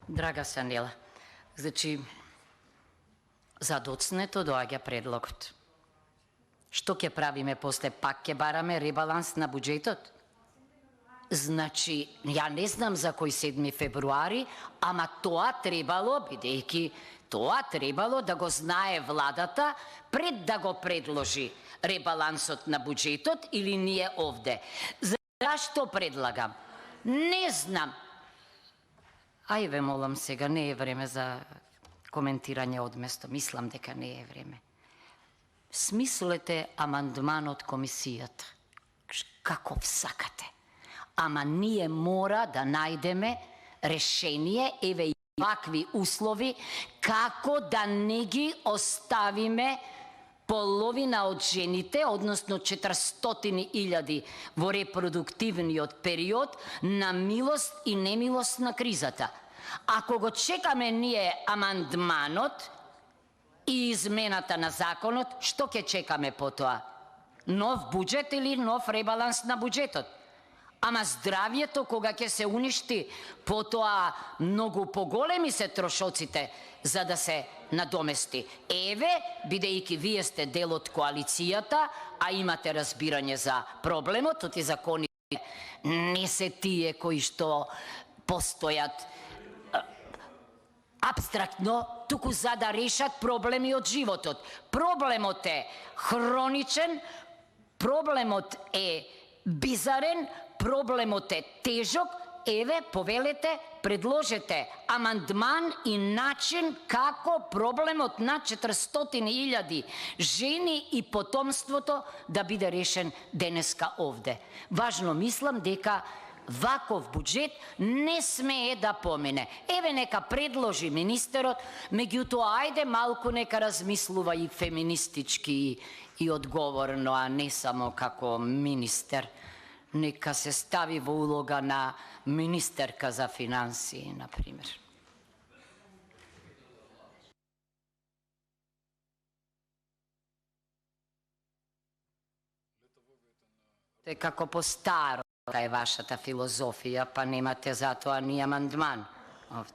Драга Санела, значи, за доцнето доаѓа предлогот. Што ќе правиме после? Пак ќе бараме ребаланс на буџетот? Значи, ја не знам за кој 7 февруари, ама тоа требало, бидејќи тоа требало да го знае владата пред да го предложи ребалансот на буџетот или ние овде. Зашто предлагам? Не знам. Ај ве молам сега, не е време за коментирање од место. Мислам дека не е време. Смислете амандманот комисијата. Каков сакате. Ама ние мора да најдеме решение, еве и вакви услови, како да не ги оставиме половина од жените, односно 400.000 во репродуктивниот период, на милост и немилост на кризата. Ако го чекаме ние амандманот и измената на законот, што ќе чекаме потоа? Нов буџет или нов ребаланс на буџетот? Ама здравјето кога ќе се уништи, потоа многу поголеми се трошоците за да се надомести. Еве, бидејќи вие сте дел од коалицијата, а имате разбирање за проблемот, оти законите не се тие кои што постојат апстрактно, туку за да решат проблеми од животот. Проблемот е хроничен, проблемот е бизарен, проблемот е тежок. Еве, повелете, предложете амандман и начин како проблемот на 400.000 жени и потомството да биде решен денеска овде. Важно мислам дека ваков буџет не смее да помине. Еве, нека предложи министерот, меѓутоа ајде малку нека размислува и феминистички и одговорно, а не само како министер. Нека се стави во улога на министерка за финансии, например. Како по старо е вашата филозофија, па немате затоа ни амандман овде.